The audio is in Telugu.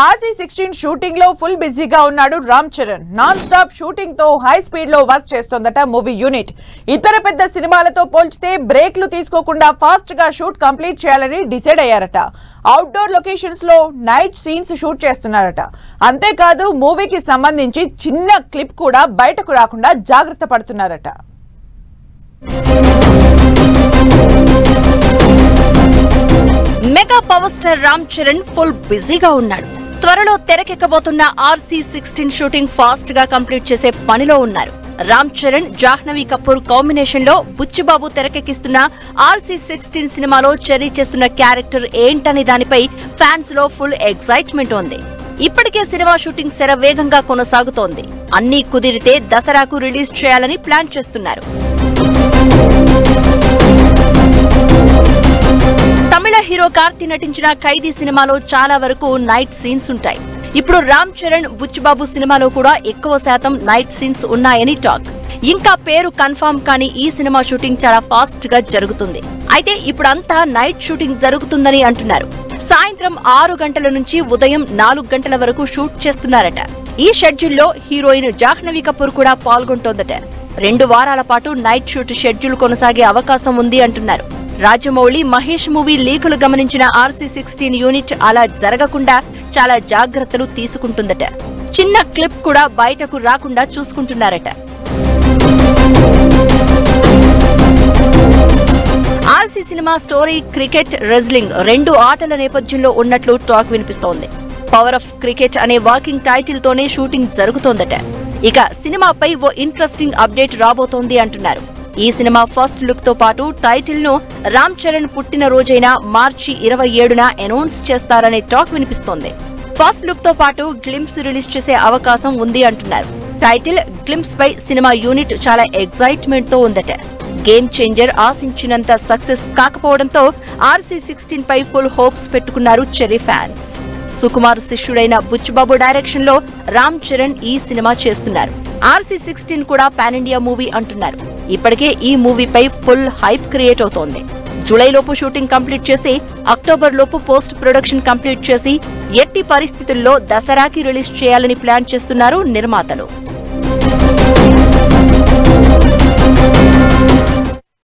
RC16 షూటింగ్ లో ఫుల్ బిజీగా ఉన్నాడు Ram Charan. Non stop shooting తో హై స్పీడ్ లో వర్క్ చేస్తోందట మూవీ యూనిట్. ఇతర పెద్ద సినిమాలతో పోల్చితే బ్రేక్లు తీసుకోకుండా ఫాస్ట్ గా షూట్ కంప్లీట్ చేయాలని డిసైడ్ అయ్యారట. అవుట్డోర్ లొకేషన్స్ లో నైట్ సీన్స్ షూట్ చేస్తున్నారట. అంతేకాదు మూవీకి సంబంధించి చిన్న క్లిప్ కూడా బయటకు రాకుండా జాగ్రత్త పడుతున్నారట. Mega power star Ram Charan full బిజీగా ఉన్నాడు. త్వరలో తెరకెక్కబోతున్న RC16 షూటింగ్ ఫాస్ట్ గా కంప్లీట్ చేసే పనిలో ఉన్నారు. రామ్ చరణ్, జాహ్నవి కపూర్ కాంబినేషన్ లో బుచ్చిబాబు తెరకెక్కిస్తున్న RC16 సినిమాలో చెర్రీ చేస్తున్న క్యారెక్టర్ ఏంటనే దానిపై ఫ్యాన్స్ లో ఫుల్ ఎక్సైట్మెంట్ ఉంది. ఇప్పటికే సినిమా షూటింగ్ శరవేగంగా కొనసాగుతోంది. అన్నీ కుదిరితే దసరాకు రిలీజ్ చేయాలని ప్లాన్ చేస్తున్నారు. తమిళ హీరో కార్తీ నటించిన ఖైదీ సినిమాలో చాలా వరకు నైట్ సీన్స్ ఉంటాయి. ఇప్పుడు రామ్ చరణ్, బుచ్చిబాబు సినిమాలో కూడా ఎక్కువ శాతం నైట్ సీన్స్ ఉన్నాయని టాక్. ఇంకా పేరు కన్ఫర్మ్ కానీ ఈ సినిమా షూటింగ్ చాలా ఫాస్ట్ గా జరుగుతుంది. అయితే ఇప్పుడంతా నైట్ షూటింగ్ జరుగుతుందని అంటున్నారు. సాయంత్రం 6 గంటల నుంచి ఉదయం 4 గంటల వరకు షూట్ చేస్తున్నారట. ఈ షెడ్యూల్లో హీరోయిన్ జాహ్నవి కపూర్ కూడా పాల్గొంటోందట. 2 వారాల పాటు నైట్ షూట్ షెడ్యూల్ కొనసాగే అవకాశం ఉంది అంటున్నారు. రాజమౌళి, మహేష్ మూవీ లీకులు గమనించిన RC16 యూనిట్ అలా జరగకుండా చాలా జాగ్రత్తలు తీసుకుంటుందట. చిన్న క్లిప్ కూడా బయటకు రాకుండా చూసుకుంటున్నారట. RC cinema story cricket, wrestling 2 ఆటల నేపథ్యంలో ఉన్నట్లు టాక్ వినిపిస్తోంది. పవర్ ఆఫ్ క్రికెట్ అనే వాకింగ్ టైటిల్ తోనే షూటింగ్ జరుగుతోందట. ఇక సినిమాపై ఓ ఇంట్రెస్టింగ్ అప్డేట్ రాబోతోంది అంటున్నారు. ఈ సినిమా ఫస్ట్ లుక్ తో పాటు టైటిల్ ను రామ్ చరణ్ పుట్టిన రోజైన మార్చి 27న అనౌన్స్ చేస్తారనే టాక్ వినిపిస్తోంది. ఫస్ట్ లుక్ తో పాటు గ్లింప్స్ రిలీజ్ చేసే అవకాశం ఉంది అంటున్నారు. టైటిల్, గ్లింప్స్ పై సినిమా యూనిట్ చాలా ఎక్సైట్మెంట్ తో ఉందట. గేమ్ చేంజర్ ఆశించినంత సక్సెస్ కాకపోవడంతో RC16 పై ఫుల్ హోప్స్ పెట్టుకున్నారు చెర్రీ ఫ్యాన్స్. సుకుమార్ శిష్యుడైన బుచ్చిబాబు డైరెక్షన్ లో రామ్ చరణ్ ఈ సినిమా చేస్తున్నారు. RC16 కూడా పాన్ ఇండియా మూవీ అంటున్నారు. ఇప్పటికే ఈ మూవీపై ఫుల్ హైప్ క్రియేట్ అవుతోంది. జూలై లోపు షూటింగ్ కంప్లీట్ చేసి అక్టోబర్ లోపు పోస్ట్ ప్రొడక్షన్ కంప్లీట్ చేసి ఎట్టి పరిస్థితుల్లో దసరాకి రిలీజ్ చేయాలని ప్లాన్ చేస్తున్నారు నిర్మాతలు.